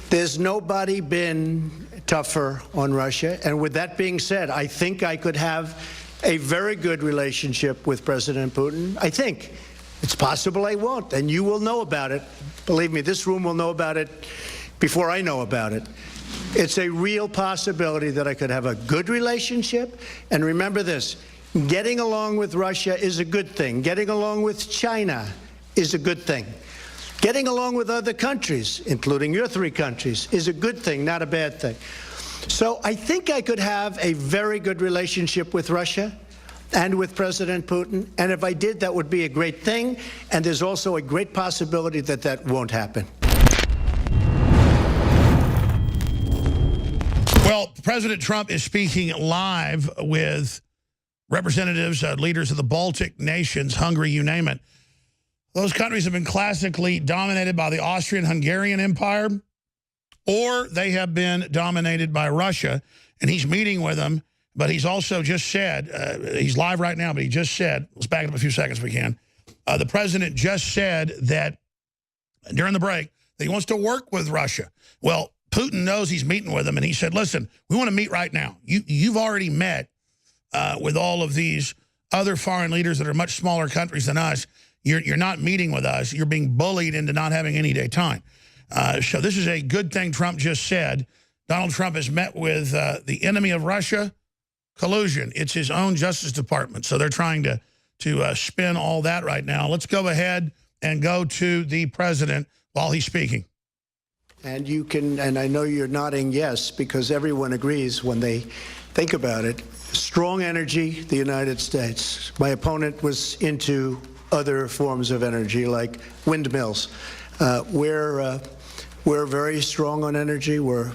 There's nobody been tougher on Russia. And with that being said, I think I could have a very good relationship with President Putin. I think. It's possible I won't, and you will know about it. Believe me, this room will know about it before I know about it. It's a real possibility that I could have a good relationship. And remember this, getting along with Russia is a good thing. Getting along with China is a good thing. Getting along with other countries, including your three countries, is a good thing, not a bad thing. So I think I could have a very good relationship with Russia and with President Putin. And if I did, that would be a great thing. And there's also a great possibility that that won't happen. Well, President Trump is speaking live with representatives, leaders of the Baltic nations, Hungary, you name it. Those countries have been classically dominated by the Austrian-Hungarian Empire, or they have been dominated by Russia, and he's meeting with them, but he's also just said, he's live right now, but he just said, let's back up a few seconds if we can, the president just said that during the break that he wants to work with Russia. Well, Putin knows he's meeting with them, and he said, listen, we want to meet right now. You've already met with all of these other foreign leaders that are much smaller countries than us. You're not meeting with us. You're being bullied into not having any day time. So this is a good thing Trump just said. Donald Trump has met with the enemy of Russia, collusion. It's his own Justice Department. So they're trying to spin all that right now. Let's go ahead and go to the president while he's speaking. And you can, and I know you're nodding yes, because everyone agrees when they think about it. Strong energy, the United States. My opponent was into other forms of energy like windmills. We're very strong on energy. We're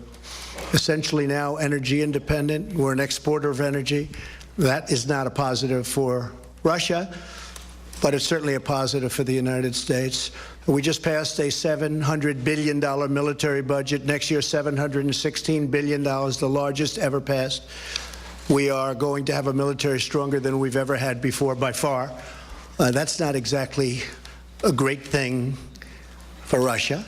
essentially now energy independent. We're an exporter of energy. That is not a positive for Russia, but it's certainly a positive for the United States. We just passed a $700 billion military budget. Next year, $716 billion, the largest ever passed. We are going to have a military stronger than we've ever had before, by far. That's not exactly a great thing for Russia,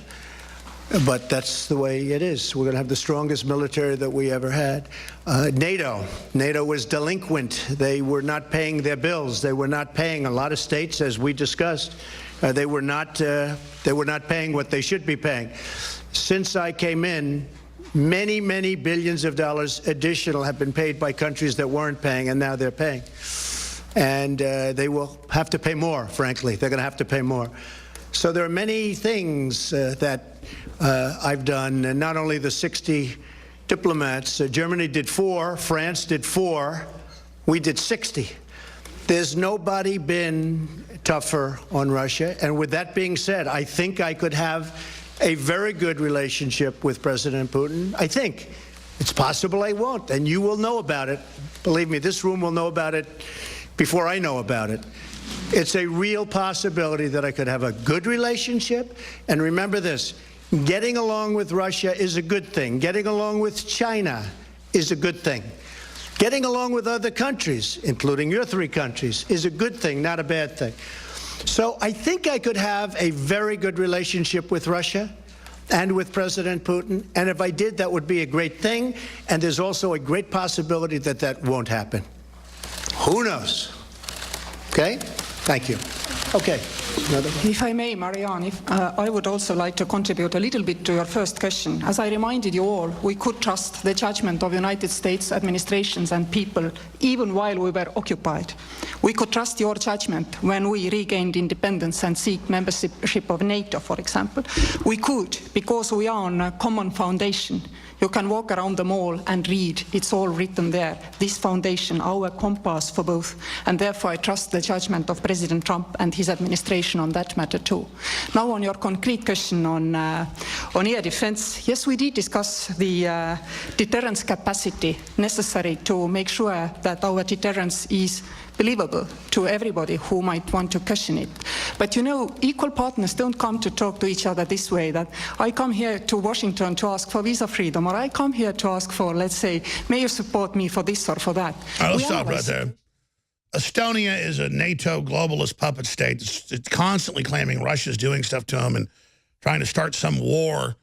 but that's the way it is. We're going to have the strongest military that we ever had. NATO was delinquent. They were not paying their bills. They were not paying. A lot of states, as we discussed, they were not paying what they should be paying. Since I came in, many, many billions of dollars additional have been paid by countries that weren't paying, and now they're paying. And they will have to pay more, frankly. They're going to have to pay more. So there are many things that I've done, and not only the 60 diplomats. Germany did 4, France did 4, we did 60. There's nobody been tougher on Russia. And with that being said, I think I could have a very good relationship with President Putin. I think. It's possible I won't, and you will know about it. Believe me, this room will know about it before I know about it. It's a real possibility that I could have a good relationship. And remember this, getting along with Russia is a good thing. Getting along with China is a good thing. Getting along with other countries, including your three countries, is a good thing, not a bad thing. So I think I could have a very good relationship with Russia and with President Putin. And if I did, that would be a great thing. And there's also a great possibility that that won't happen. Who knows? Okay? Thank you. Okay. If I may, Marianne, I would also like to contribute a little bit to your first question. As I reminded you all, we could trust the judgment of United States administrations and people even while we were occupied. We could trust your judgment when we regained independence and seek membership of NATO, for example. We could, because we are on a common foundation. You can walk around the mall and read. It's all written there. This foundation, our compass for both. And therefore, I trust the judgment of President Trump and his administration on that matter too. Now, on your concrete question on air defense, yes, we did discuss the deterrence capacity necessary to make sure that our deterrence is believable to everybody who might want to question it. But you know, equal partners don't come to talk to each other this way, that I come here to Washington to ask for visa freedom, or I come here to ask for, let's say, may you support me for this or for that. All right, let's stop right there. Estonia is a NATO globalist puppet state. It's constantly claiming Russia's doing stuff to them and trying to start some war.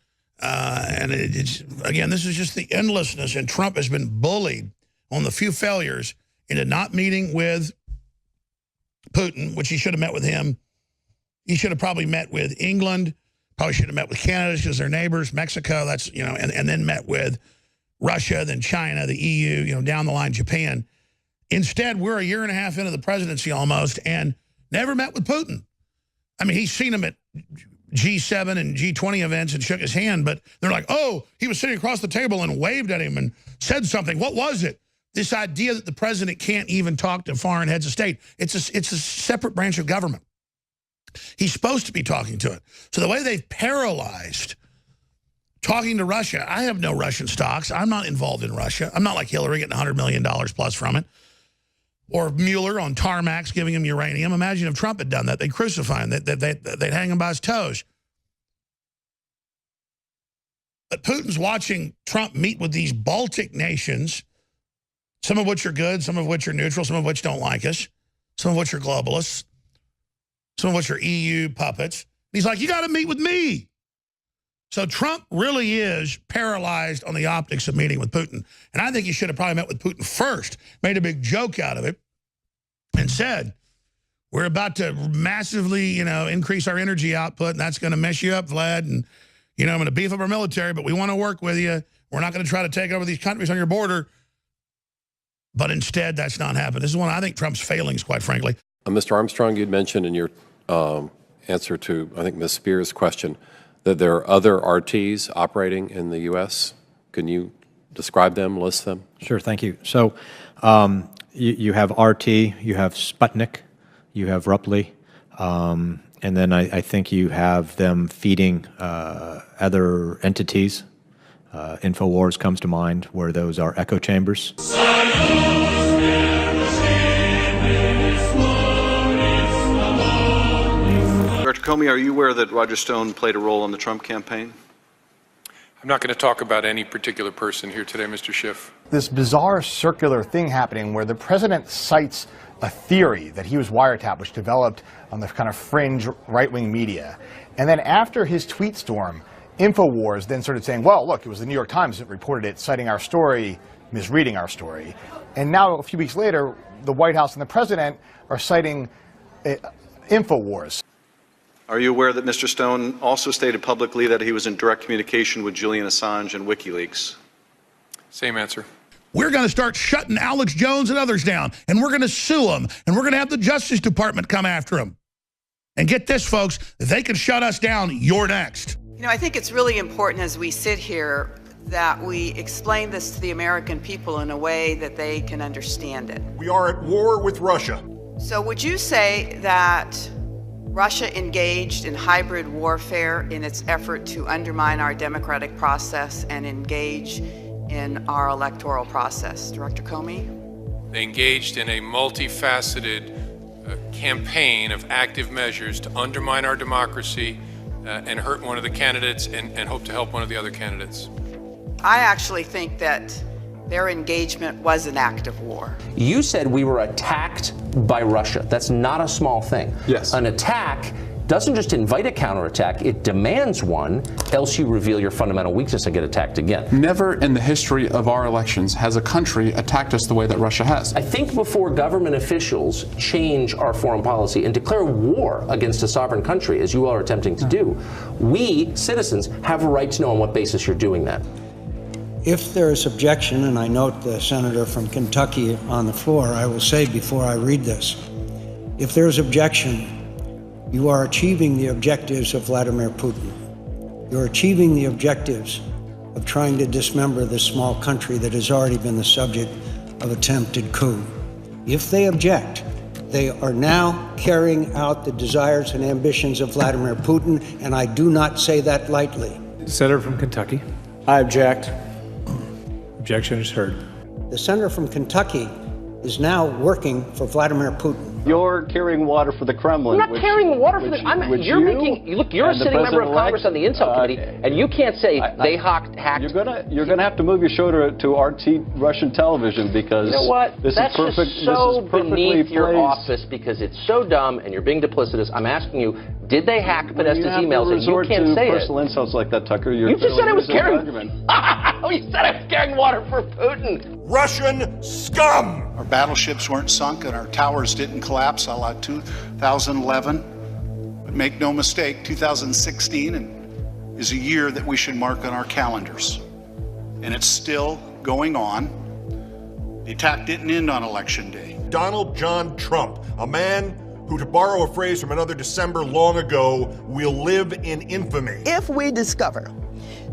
And it's, again, this is just the endlessness. And Trump has been bullied on the few failures into not meeting with Putin, which he should have met with him. He should have probably met with England, probably should have met with Canada because they're neighbors, Mexico, that's, you know, and then met with Russia, then China, the EU, you know, down the line, Japan. Instead, we're a year and a half into the presidency almost and never met with Putin. I mean, he's seen him at G7 and G20 events and shook his hand, but they're like, oh, he was sitting across the table and waved at him and said something. What was it? This idea that the president can't even talk to foreign heads of state. It's a separate branch of government. He's supposed to be talking to it. So the way they've paralyzed talking to Russia, I have no Russian stocks. I'm not involved in Russia. I'm not like Hillary getting $100 million plus from it. Or Mueller on tarmacs giving him uranium. Imagine if Trump had done that. They'd crucify him. They'd hang him by his toes. But Putin's watching Trump meet with these Baltic nations, some of which are good, some of which are neutral, some of which don't like us, some of which are globalists, some of which are EU puppets. He's like, you got to meet with me. So Trump really is paralyzed on the optics of meeting with Putin. And I think he should have probably met with Putin first, made a big joke out of it, and said, we're about to massively, you know, increase our energy output, and that's going to mess you up, Vlad. And, you know, I'm going to beef up our military, but we want to work with you. We're not going to try to take over these countries on your border. But instead, that's not happened. This is one I think Trump's failings, quite frankly. Mr. Armstrong, you'd mentioned in your answer to, I think, Ms. Spears' question, that there are other RTs operating in the U.S. Can you describe them, list them? Sure, thank you. So you have RT, you have Sputnik, you have Ruppli, and then I think you have them feeding other entities. InfoWars comes to mind, where those are echo chambers. Dr. Comey, are you aware that Roger Stone played a role in the Trump campaign? I'm not going to talk about any particular person here today, Mr. Schiff. This bizarre circular thing happening where the president cites a theory that he was wiretapped, which developed on the kind of fringe right-wing media. And then after his tweet storm, InfoWars then started saying, well, look, it was the New York Times that reported it, citing our story, misreading our story. And now, a few weeks later, the White House and the president are citing InfoWars. Are you aware that Mr. Stone also stated publicly that he was in direct communication with Julian Assange and WikiLeaks? Same answer. We're going to start shutting Alex Jones and others down, and we're going to sue them, and we're going to have the Justice Department come after them. And get this, folks, if they can shut us down, you're next. You know, I think it's really important as we sit here that we explain this to the American people in a way that they can understand it. We are at war with Russia. So would you say that Russia engaged in hybrid warfare in its effort to undermine our democratic process and engage in our electoral process? Director Comey? They engaged in a multifaceted campaign of active measures to undermine our democracy and hurt one of the candidates and hope to help one of the other candidates. I actually think that their engagement was an act of war. You said we were attacked by Russia. That's not a small thing. Yes. An attack doesn't just invite a counterattack, it demands one, else you reveal your fundamental weakness and get attacked again. Never in the history of our elections has a country attacked us the way that Russia has. I think before government officials change our foreign policy and declare war against a sovereign country, as you all are attempting to do, we, citizens, have a right to know on what basis you're doing that. If there is objection, and I note the senator from Kentucky on the floor, I will say before I read this, if there is objection, you are achieving the objectives of Vladimir Putin. You're achieving the objectives of trying to dismember this small country that has already been the subject of attempted coup. If they object, they are now carrying out the desires and ambitions of Vladimir Putin, and I do not say that lightly. Senator from Kentucky. I object. Objection is heard. The senator from Kentucky is now working for Vladimir Putin. You're carrying water for the Kremlin. I'm not carrying water for the. You're a sitting member of Congress on the Intel Committee, and you can't say they hacked. You're gonna have to move your show to RT Russian television because you know what? This That's is perfect. Just so this is perfectly beneath your placed. office because it's so dumb and you're being duplicitous. I'm asking you, did they hack Podesta's emails? And you can't say it. Personal insults like that, Tucker. You just said I was carrying. You said I was carrying water for Putin. Russian scum! Our battleships weren't sunk and our towers didn't collapse a la 2011. But make no mistake, 2016 is a year that we should mark on our calendars. And it's still going on. The attack didn't end on Election Day. Donald John Trump, a man who, to borrow a phrase from another December long ago, will live in infamy. If we discover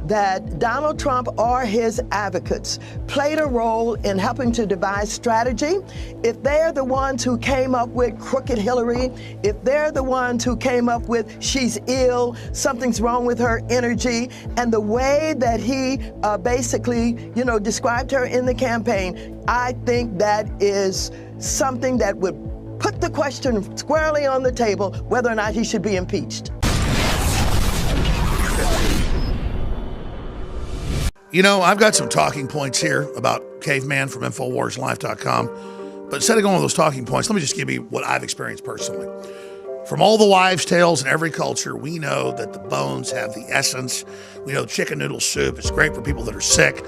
that Donald Trump or his advocates played a role in helping to devise strategy, if they're the ones who came up with crooked Hillary, if they're the ones who came up with she's ill, something's wrong with her energy, and the way that he basically, described her in the campaign, I think that is something that would put the question squarely on the table whether or not he should be impeached. I've got some talking points here about Caveman from InfoWarsLife.com. But instead of going with those talking points, let me just give you what I've experienced personally. From all the wives' tales in every culture, we know that the bones have the essence. We know chicken noodle soup is great for people that are sick.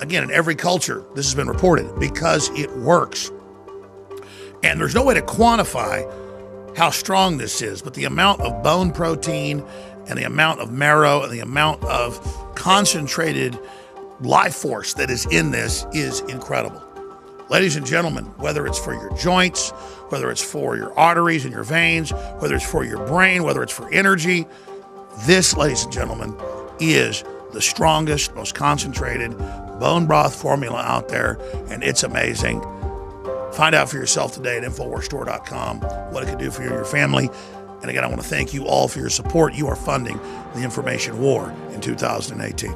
Again, in every culture, this has been reported because it works. And there's no way to quantify how strong this is, but the amount of bone protein and the amount of marrow and the amount of concentrated life force that is in this is incredible. Ladies and gentlemen, whether it's for your joints, whether it's for your arteries and your veins, whether it's for your brain, whether it's for energy, this, ladies and gentlemen, is the strongest, most concentrated bone broth formula out there, and it's amazing. Find out for yourself today at InfoWarsStore.com what it can do for you and your family. And again, I want to thank you all for your support. You are funding the information war in 2018.